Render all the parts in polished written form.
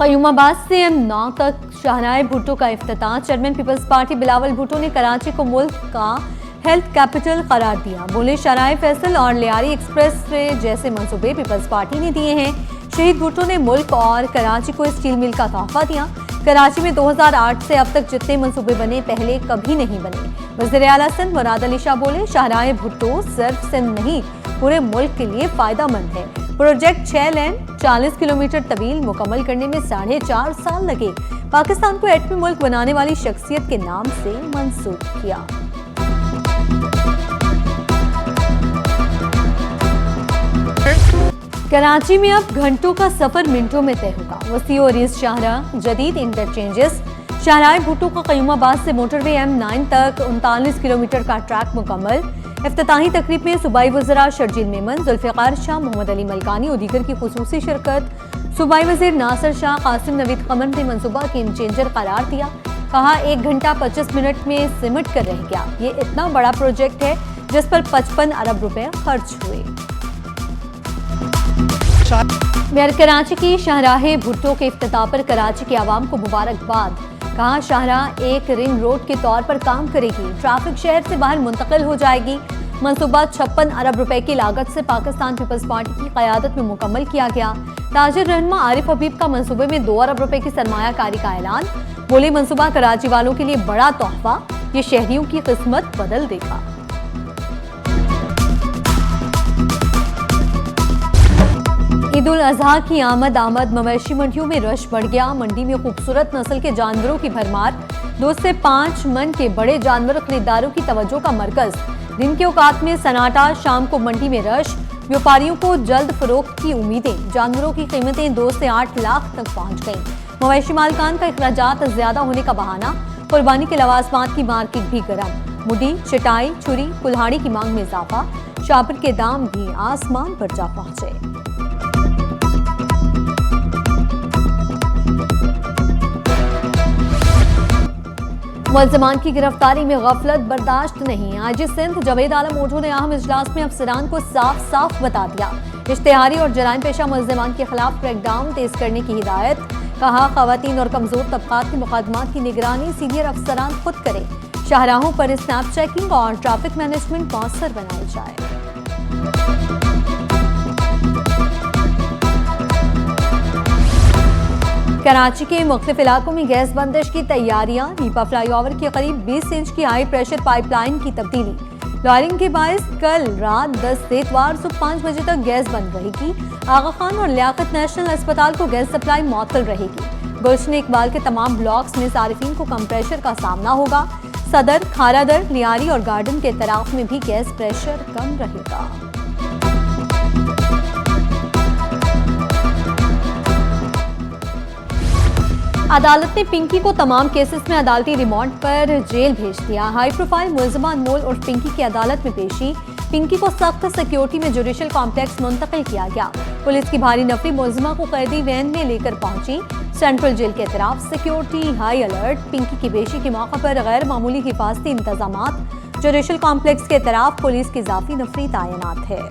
क़य्यूमाबाद से M9 तक शाहराह भुट्टो का इफ्तिताह। चेयरमैन पीपल्स पार्टी बिलावल भुट्टो ने कराची को मुल्क का हेल्थ कैपिटल करार दिया। बोले, शाहराह फैसल और लियारी एक्सप्रेस वे जैसे मंसूबे पीपल्स पार्टी ने दिए हैं। शहीद भुट्टो ने मुल्क और कराची को स्टील मिल का तोहफा दिया। कराची में 2008 से अब तक जितने मंसूबे बने पहले कभी नहीं बने। वज़ीर आला सिंध मुराद अली शाह बोले, शाहराह भुट्टो सिर्फ सिंध नहीं पूरे मुल्क के लिए फायदेमंद है। प्रोजेक्ट 6 लेन 40 किलोमीटर तवील मुकम्मल करने में 4.5 साल लगे। पाकिस्तान को एटमी मुल्क बनाने वाली शख्सियत के नाम से मंसूब किया। कराची में अब घंटों का सफर मिनटों में तय होगा। वसी और इस शाहराह, जदीद इंटरचेंजेस, शाहराह भुट्टो का क़य्यूमाबाद से मोटरवे M9 तक 39 किलोमीटर का ट्रैक मुकम्मल। इफ्तिताही तकरीब में सूबाई वज़रा शर्जील मेमन, जुल्फ़िकार शाह, मोहम्मद अली मलकानी और दीगर की खुसूसी शिरकत। सूबाई वज़ीर नासिर शाह कासिम नवीद कमर ने मनसूबा गेम चेंजर करार दिया। कहा, 1 घंटा 25 मिनट में सिमट कर रह गया। ये इतना बड़ा प्रोजेक्ट है जिस पर 55 अरब रुपए खर्च हुए। मेयर कराची की शाहराह भुट्टो के इफ्तिताह पर कराची के आवाम को मुबारकबाद। कहा, शाहराह एक रिंग रोड के तौर पर काम करेगी। ट्रैफिक शहर से बाहर मुंतकिल हो जाएगी। मंसूबा 56 अरब रुपए की लागत से पाकिस्तान पीपल्स पार्टी की क़यादत में मुकम्मल किया गया। ताजिर रहनुमा आरिफ हबीब का मंसूबे में 2 अरब रुपए की सरमायाकारी का ऐलान। बोले, मंसूबा कराची वालों के लिए बड़ा तोहफा, ये शहरियों की किस्मत बदल देगा। ईद उल अजहा की आमद मवेशी मंडियों में रश बढ़ गया। मंडी में खूबसूरत नस्ल के जानवरों की भरमार। 2 से 5 मन के बड़े जानवर खरीदारों की तवज्जो का मरकज। दिन के औकात में सन्नाटा, शाम को मंडी में रश। व्यापारियों को जल्द फरोख्त की उम्मीदें। जानवरों की कीमतें 2 से 8 लाख तक पहुंच गईं। मवेशी मालकान का अखराजात ज्यादा होने का बहाना। कुर्बानी के लवाजमात की मार्केट भी गर्म। मुडी, चटाई, छुरी, कुल्हाड़ी की मांग में इजाफा। शापर के दाम भी आसमान पर जा पहुंचे। मुलज़मान की गिरफ्तारी में गफलत बर्दाश्त नहीं। आईजी सिंध जावेद आलम ओझो ने अहम इजलास में अफसरान को साफ साफ बता दिया। इश्तिहारी और जराइम पेशा मुलज़मान के खिलाफ क्रैकडाउन तेज करने की हिदायत। कहा, खवातीन और कमजोर तबकात के मुकदमात की निगरानी सीनियर अफसरान खुद करें। शाहराहों पर स्नैप चेकिंग और ट्रैफिक मैनेजमेंट मौसर बनाई जाए। कराची के मुख्तलिफ इलाकों में गैस बंदिश की तैयारियां। नीपा फ्लाईओवर के करीब 20 इंच की हाई प्रेशर पाइपलाइन की तब्दीली। लॉयरिंग के बायस कल रात 10 से इतवार सुबह 5 बजे तक गैस बंद रहेगी। आगा खान और लियाकत नेशनल अस्पताल को गैस सप्लाई मुअत्तल रहेगी। गुलशन इकबाल के तमाम ब्लॉक्स में सारिफीन को कम प्रेशर का सामना होगा। सदर, खारादर, लियारी और गार्डन के तराफ में भी गैस प्रेशर कम रहेगा। अदालत ने पिंकी को तमाम केसेस में अदालती रिमांड पर जेल भेज दिया। हाई प्रोफाइल मुलज़मा अनमोल और पिंकी की अदालत में पेशी। पिंकी को सख्त सिक्योरिटी में जुडिशल कॉम्प्लेक्स मुंतकिल किया गया। पुलिस की भारी नफरी मुलज़मा को कैदी वैन में लेकर पहुंची। सेंट्रल जेल के तरफ सिक्योरिटी हाई अलर्ट। पिंकी की पेशी के मौके पर गैर मामूली हिफाजती इंतजामात। जुडिशल कॉम्प्लेक्स के तरफ पुलिस की इजाफी नफरी तैनात है।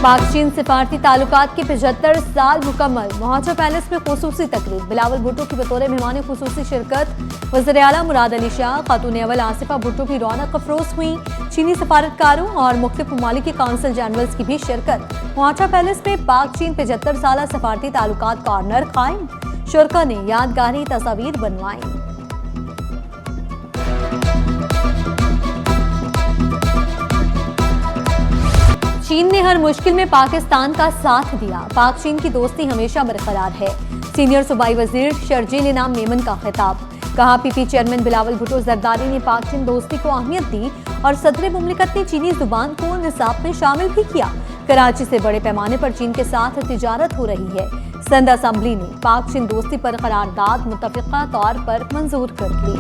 पाक चीन सिफारती ताल्लुकात के 75 साल मुकम्मल। मोहाजा पैलेस में खुसूसी तकरीब। बिलावल भुट्टो की बतौर मेहमान खुसूसी शिरकत। वज़ीर आला मुराद अली शाह, खातून अव्वल आसिफा भुट्टो की रौनक अफरोज हुई। चीनी सफारतकारों और मुख्तलिफ ममालिक के काउंसिल जनरल्स की भी शिरकत। मोहाजा पैलेस में पाक चीन 75 साल सफारती ताल्लुकात कॉर्नर कायम। शुरका ने यादगारी तस्वीर बनवाई। चीन ने हर मुश्किल में पाकिस्तान का साथ दिया। पाक चीन की दोस्ती हमेशा बरकरार है। सीनियर सूबाई वजीर शर्जील इनाम मेमन का खिताब। कहा, पीपी चेयरमैन बिलावल भुट्टो जरदारी ने पाक चीन दोस्ती को अहमियत दी और सदर मुमलिकत ने चीनी जुबान को निसाब में शामिल भी किया। कराची से बड़े पैमाने पर चीन के साथ तिजारत हो रही है। सिंध असम्बली ने पाक चीन दोस्ती पर करारदाद मुत्तफिका तौर पर मंजूर कर ली।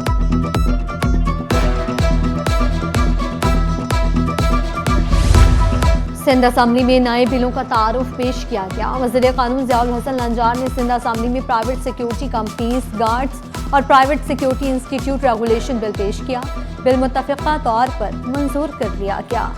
सिंध असम्बली में नए बिलों का तारुफ पेश किया गया। वज़ीर कानून ज़ियाउल हसन लंजार ने सिंध असम्बली में प्राइवेट सिक्योरिटी कंपनीज, गार्ड्स और private security institute regulation bill पेश किया। बिल मुत्तफिका तौर पर मंजूर कर लिया गया।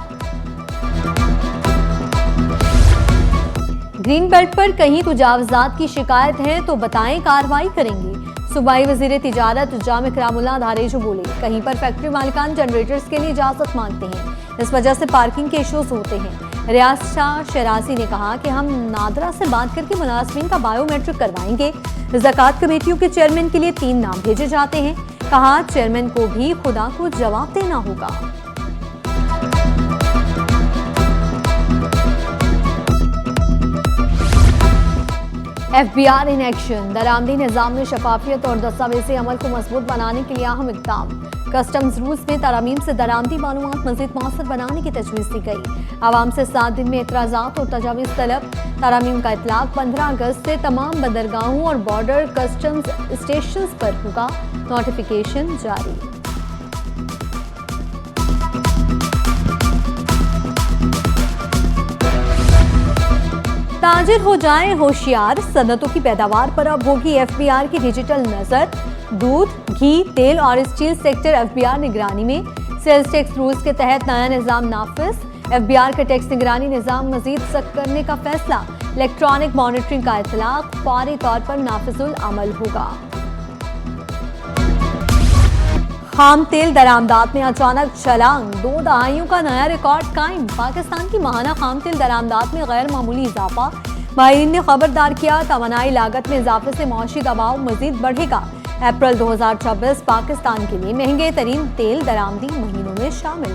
ग्रीन बेल्ट पर कहीं तुजावजात की शिकायत है तो बताएं, कार्रवाई करेंगे। सूबाई वजीर तिजारत जाम इकरामुल्लाह धारेजू बोले, कहीं पर फैक्ट्री मालिकान जनरेटर्स के लिए इजाजत मांगते हैं, इस वजह से पार्किंग के इश्यूज होते हैं। रियाज शाह शरासी ने कहा कि हम नादरा से बात करके मुलाजमीन का बायोमेट्रिक करवाएंगे। ज़कात कमेटियों के चेयरमैन के लिए 3 नाम भेजे जाते हैं, कहा चेयरमैन को भी खुदा को जवाब देना होगा। FBI इन एक्शन, दरामदी निज़ाम में शफाफियत और दस्तावेजी अमल को मजबूत बनाने के लिए अहम इक़दाम। कस्टम्स रूल्स में तरामीम से दरामदी मालूमात मज़ीद मौसर बनाने की तजवीज़ दी गई। आवाम से 7 दिन में एतराज़ात और तजावीज़ तलब। तरामीम का इतलाक़ 15 अगस्त से तमाम बंदरगाहों और बॉर्डर कस्टम्स स्टेशन पर होगा। नोटिफिकेशन जारी। ताजिर हो जाएं होशियार, सनतों की पैदावार पर अब होगी FBI की डिजिटल नजर। दूध, घी, तेल और स्टील सेक्टर FBI निगरानी में। सेल्स टैक्स रूल्स के तहत नया निजाम नाफिज। FBI का टैक्स निगरानी निजाम मजीद सख्त करने का फैसला। इलेक्ट्रॉनिक मॉनिटरिंग का इतलाक फौरी तौर पर नाफिजुल अमल होगा। खाम तेल दरामदात में अचानक छलांग, 2 दहाइयों का नया रिकॉर्ड कायम। पाकिस्तान की माहाना खाम तेल दरामदात में गैर मामूली इजाफा। माहिरीन ने खबरदार किया, तवानाई लागत में इजाफे से मौशी दबाव मजीद बढ़ेगा। अप्रैल 2024 पाकिस्तान के लिए महंगे तरीन तेल दरामदी महीनों में शामिल।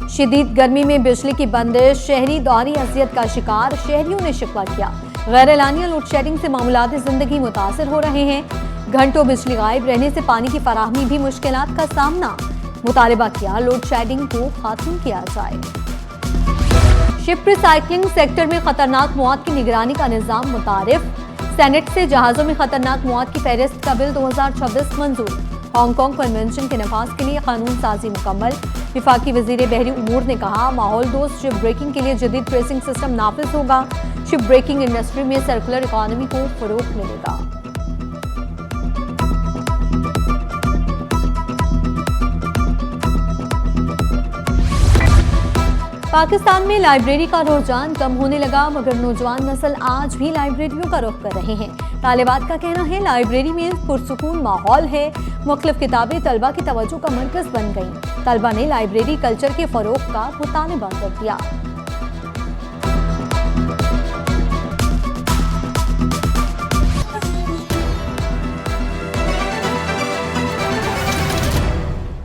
शदीद गर्मी में बिजली की बंदिश, शहरी दोहरी अजियत का शिकार। शहरियों ने शिकवा किया, गैर एलानिया लोड शेडिंग से मामूलाती जिंदगी मुतासिर हो रहे हैं। घंटों बिजली गायब रहने से पानी की फराहमी भी मुश्किलात का सामना। मुतालबा किया, लोड शेडिंग को खत्म किया जाए। शिप रिसाइकलिंग सेक्टर में खतरनाक मौत की निगरानी का निजाम मुतारिफ। सेनेट से जहाजों में खतरनाक मौत की फहरिस्त का बिल 2026 मंजूर। हांगकांग कन्वेंशन के नफाज के लिए कानून साजी मुकम्मल। विफाकी वजीर बहरी उमूर ने कहा, माहौल दोस्त शिप ब्रेकिंग के लिए जदीद ट्रेसिंग सिस्टम नाफिज होगा। शिप ब्रेकिंग इंडस्ट्री में सर्कुलर इकॉनमी को फरोग मिलेगा। पाकिस्तान में लाइब्रेरी का रुझान कम होने लगा, मगर नौजवान नस्ल आज भी लाइब्रेरियों का रुख कर रहे हैं। तालिबात का कहना है, लाइब्रेरी में पुरसुकून माहौल है। मुख्तलिफ किताबें तलबा की तवज्जो का मरकज बन गईं। तलबा ने लाइब्रेरी कल्चर के फरोग का मुतालबा कर दिया।